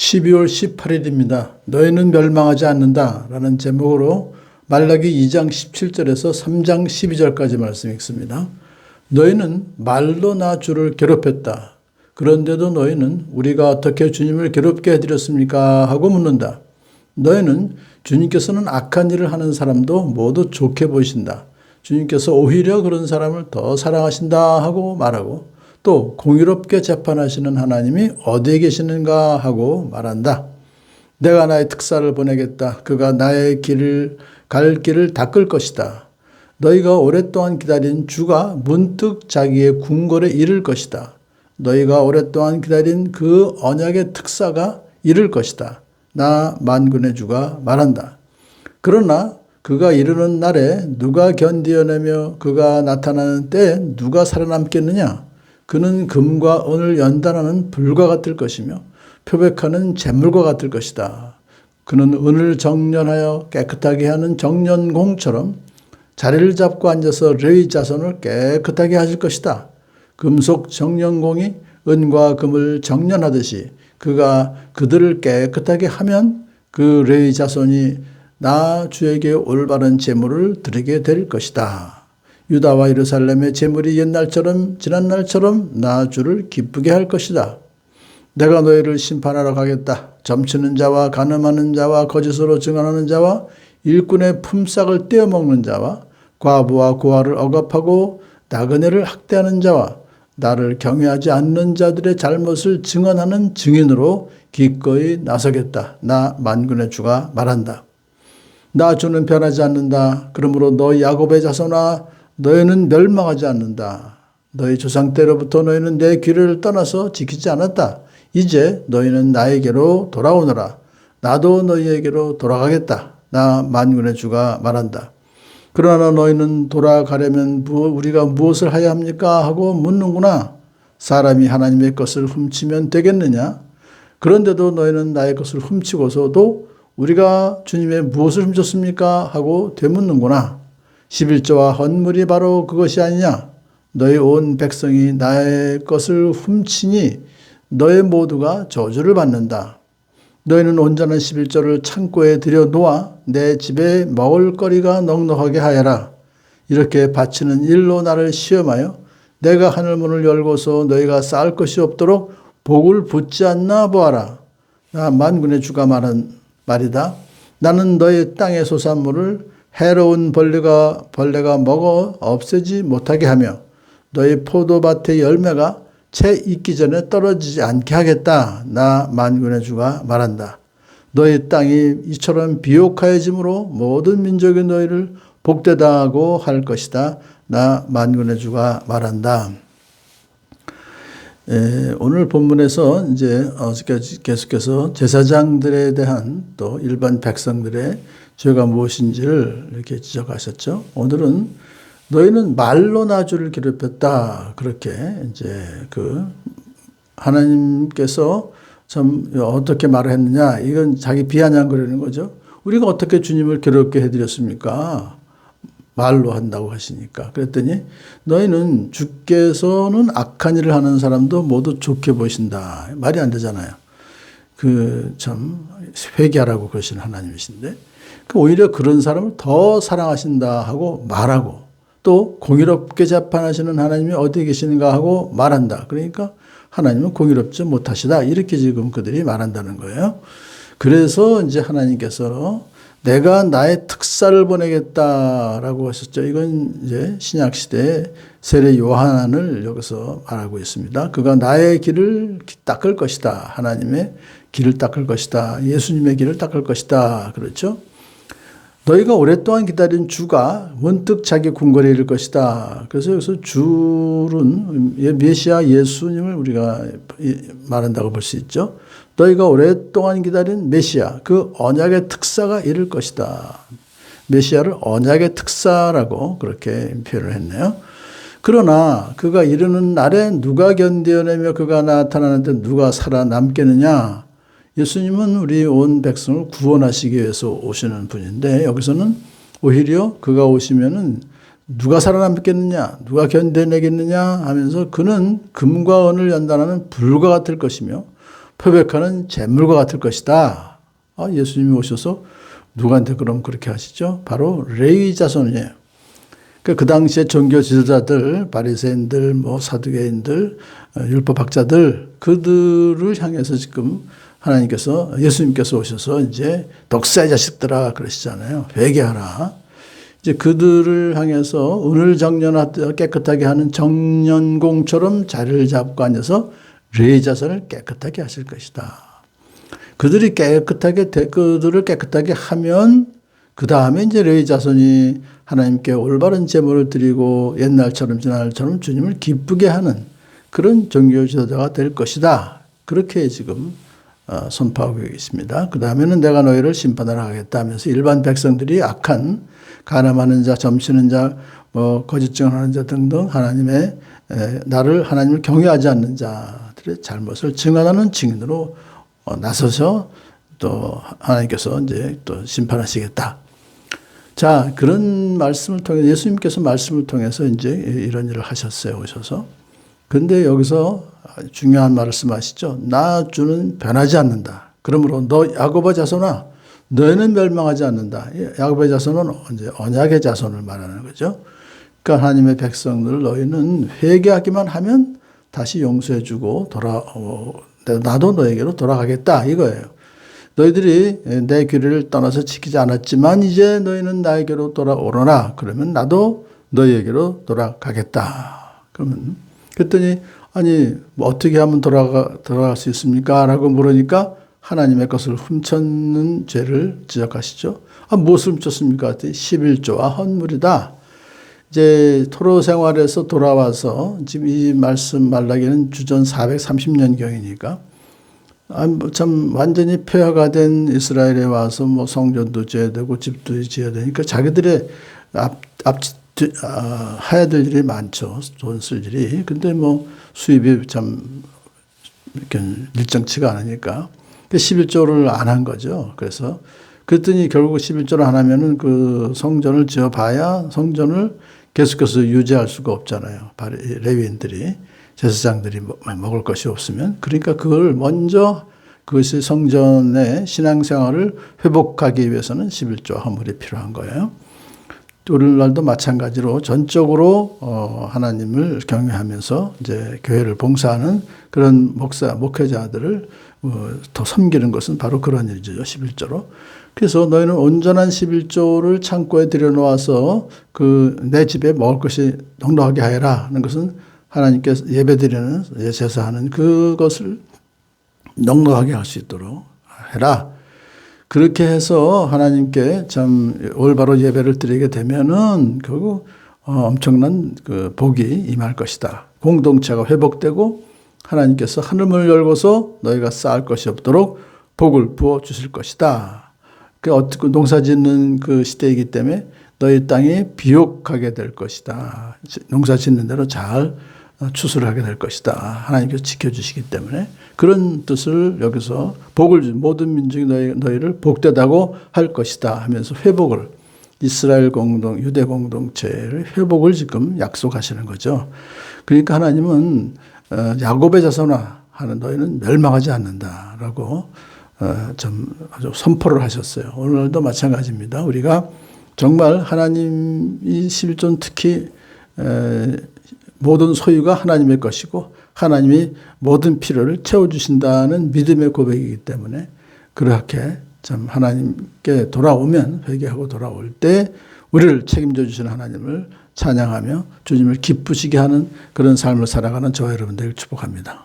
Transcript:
12월 18일입니다. 너희는 멸망하지 않는다 라는 제목으로 말라기 2장 17절에서 3장 12절까지 말씀 읽습니다. 너희는 말로 나 주를 괴롭혔다. 그런데도 너희는 우리가 어떻게 주님을 괴롭게 해드렸습니까? 하고 묻는다. 너희는 주님께서는 악한 일을 하는 사람도 모두 좋게 보이신다. 주님께서 오히려 그런 사람을 더 사랑하신다 하고 말하고 또 공의롭게 재판하시는 하나님이 어디에 계시는가 하고 말한다. 내가 나의 특사를 보내겠다. 그가 나의 갈 길을 닦을 것이다. 너희가 오랫동안 기다린 주가 문득 자기의 궁궐에 이를 것이다. 너희가 오랫동안 기다린 그 언약의 특사가 이를 것이다. 나 만군의 주가 말한다. 그러나 그가 이르는 날에 누가 견디어내며 그가 나타나는 때에 누가 살아남겠느냐? 그는 금과 은을 연단하는 불과 같을 것이며 표백하는 재물과 같을 것이다. 그는 은을 정련하여 깨끗하게 하는 정련공처럼 자리를 잡고 앉아서 레위 자손을 깨끗하게 하실 것이다. 금속 정련공이 은과 금을 정련하듯이 그가 그들을 깨끗하게 하면 그 레위 자손이 나 주에게 올바른 제물을 드리게 될 것이다. 유다와 예루살렘의 제물이 옛날처럼 지난날처럼 나 주를 기쁘게 할 것이다. 내가 너희를 심판하러 가겠다. 점치는 자와 간음하는 자와 거짓으로 증언하는 자와 일꾼의 품삯을 떼어먹는 자와 과부와 고아를 억압하고 나그네를 학대하는 자와 나를 경외하지 않는 자들의 잘못을 증언하는 증인으로 기꺼이 나서겠다. 나 만군의 주가 말한다. 나 주는 변하지 않는다. 그러므로 너 야곱의 자손아 너희는 멸망하지 않는다. 너희 조상 때로부터 너희는 내 규례를 떠나서 지키지 않았다. 이제 너희는 나에게로 돌아오너라. 나도 너희에게로 돌아가겠다. 나 만군의 주가 말한다. 그러나 너희는 돌아가려면 우리가 무엇을 해야 합니까? 하고 묻는구나. 사람이 하나님의 것을 훔치면 되겠느냐? 그런데도 너희는 나의 것을 훔치고서도 우리가 주님의 무엇을 훔쳤습니까? 하고 되묻는구나. 11조와 헌물이 바로 그것이 아니냐. 너희 온 백성이 나의 것을 훔치니 너희 모두가 저주를 받는다. 너희는 온전한 11조를 창고에 들여놓아 내 집에 먹을 거리가 넉넉하게 하여라. 이렇게 바치는 일로 나를 시험하여 내가 하늘문을 열고서 너희가 쌓을 것이 없도록 복을 붓지 않나 보아라. 나 만군의 주가 말한 말이다. 나는 너희 땅의 소산물을 해로운 벌레가 먹어 없애지 못하게 하며 너희 포도밭의 열매가 채 익기 전에 떨어지지 않게 하겠다. 나 만군의 주가 말한다. 너희 땅이 이처럼 비옥하여짐으로 모든 민족이 너희를 복되다 하고 할 것이다. 나 만군의 주가 말한다. 오늘 본문에서 이제 계속해서 제사장들에 대한 또 일반 백성들의 죄가 무엇인지를 이렇게 지적하셨죠. 오늘은 너희는 말로 나 주를 괴롭혔다. 그렇게 이제 하나님께서 참 어떻게 말을 했느냐. 이건 자기 비아냥거리는 거죠. 우리가 어떻게 주님을 괴롭게 해드렸습니까? 말로 한다고 하시니까. 그랬더니 너희는 주께서는 악한 일을 하는 사람도 모두 좋게 보신다. 말이 안 되잖아요. 참 회개하라고 그러시는 하나님이신데 오히려 그런 사람을 더 사랑하신다 하고 말하고 또 공의롭게 재판하시는 하나님이 어디에 계시는가 하고 말한다. 그러니까 하나님은 공의롭지 못하시다. 이렇게 지금 그들이 말한다는 거예요. 그래서 이제 하나님께서 내가 나의 특사를 보내겠다라고 하셨죠. 이건 이제 신약 시대의 세례 요한을 여기서 말하고 있습니다. 그가 나의 길을 닦을 것이다. 하나님의 길을 닦을 것이다. 예수님의 길을 닦을 것이다. 그렇죠? 너희가 오랫동안 기다린 주가 문득 자기 궁궐에 이를 것이다. 그래서 여기서 주는 메시아 예수님을 우리가 말한다고 볼 수 있죠. 너희가 오랫동안 기다린 메시아, 그 언약의 특사가 이를 것이다. 메시아를 언약의 특사라고 그렇게 표현을 했네요. 그러나 그가 이르는 날에 누가 견뎌내며 그가 나타나는데 누가 살아남겠느냐. 예수님은 우리 온 백성을 구원하시기 위해서 오시는 분인데 여기서는 오히려 그가 오시면은 누가 살아남겠느냐, 누가 견뎌내겠느냐 하면서 그는 금과 은을 연단하는 불과 같을 것이며 표백하는 재물과 같을 것이다. 예수님이 오셔서 누구한테 그럼 그렇게 하시죠? 바로 레위 자손이에요. 그 당시에 종교 지도자들, 바리새인들, 사두개인들, 율법학자들 그들을 향해서 지금 하나님께서 예수님께서 오셔서 이제 독사의 자식들아 그러시잖아요. 회개하라. 이제 그들을 향해서 은을 정련하되 깨끗하게 하는 정련공처럼 자리를 잡고 앉아서 레위 자손을 깨끗하게 하실 것이다. 그들을 깨끗하게 하면 그 다음에 이제 레위 자손이 하나님께 올바른 제물을 드리고 옛날처럼 지난날처럼 주님을 기쁘게 하는 그런 종교 지도자가 될 것이다. 그렇게 지금 선포하고 있습니다. 그 다음에는 내가 너희를 심판하러 가겠다 하면서 일반 백성들이 악한 간암하는 자, 점치는 자, 거짓 증언하는 자 등등 하나님을 경외하지 않는 자들의 잘못을 증언하는 증인으로 나서서 또 하나님께서 이제 또 심판하시겠다. 자, 그런 말씀을 통해 예수님께서 말씀을 통해서 이제 이런 일을 하셨어요. 오셔서. 근데 여기서 중요한 말씀하시죠. 나 주는 변하지 않는다. 그러므로 너 야곱의 자손아, 너희는 멸망하지 않는다. 야곱의 자손은 이제 언약의 자손을 말하는 거죠. 그러니까 하나님의 백성들 너희는 회개하기만 하면 다시 용서해주고 나도 너에게로 돌아가겠다 이거예요. 너희들이 내 규례를 떠나서 지키지 않았지만 이제 너희는 나에게로 돌아오너라. 그러면 나도 너희에게로 돌아가겠다. 그랬더니 아니 어떻게 하면 돌아갈 수 있습니까? 라고 물으니까 하나님의 것을 훔쳤는 죄를 지적하시죠. 무엇을 훔쳤습니까? 그랬더니 11조와 헌물이다. 이제 토로 생활에서 돌아와서 지금 이 말씀 말라기는 주전 430년경이니까 참 완전히 폐허가 된 이스라엘에 와서 성전도 지어야 되고 집도 지어야 되니까 자기들의 해야 될 일이 많죠. 돈 쓸 일이. 근데 수입이 참 일정치가 않으니까 11조를 안 한 거죠. 그랬더니 결국 11조를 안 하면은 그 성전을 지어봐야 성전을 계속해서 유지할 수가 없잖아요. 레위인들이, 제사장들이 먹을 것이 없으면. 그러니까 그걸 먼저 그것이 성전의 신앙생활을 회복하기 위해서는 11조 헌물이 필요한 거예요. 오늘날도 마찬가지로 전적으로 하나님을 경외하면서 이제 교회를 봉사하는 그런 목회자들을 더 섬기는 것은 바로 그런 일이죠. 11조로. 그래서 너희는 온전한 11조를 창고에 들여놓아서 내 집에 먹을 것이 넉넉하게 하여라 하는 것은 하나님께 예배드리는 제사하는 그것을 넉넉하게 할 수 있도록 해라. 그렇게 해서 하나님께 참 올바로 예배를 드리게 되면은 결국 엄청난 복이 임할 것이다. 공동체가 회복되고 하나님께서 하늘문을 열고서 너희가 쌓을 것이 없도록 복을 부어 주실 것이다. 농사 짓는 그 시대이기 때문에 너희 땅이 비옥하게 될 것이다. 농사 짓는 대로 잘 추수를 하게 될 것이다. 하나님께서 지켜주시기 때문에 그런 뜻을 여기서 모든 민족이 너희를 복되다고 할 것이다 하면서 회복을 이스라엘 유대 공동체를 회복을 지금 약속하시는 거죠. 그러니까 하나님은 야곱의 자손아 하는 너희는 멸망하지 않는다라고 좀 아주 선포를 하셨어요. 오늘도 마찬가지입니다. 우리가 정말 하나님이 11조는 특히 모든 소유가 하나님의 것이고 하나님이 모든 필요를 채워주신다는 믿음의 고백이기 때문에 그렇게 참 하나님께 돌아오면 회개하고 돌아올 때 우리를 책임져 주시는 하나님을 찬양하며 주님을 기쁘시게 하는 그런 삶을 살아가는 저와 여러분들을 축복합니다.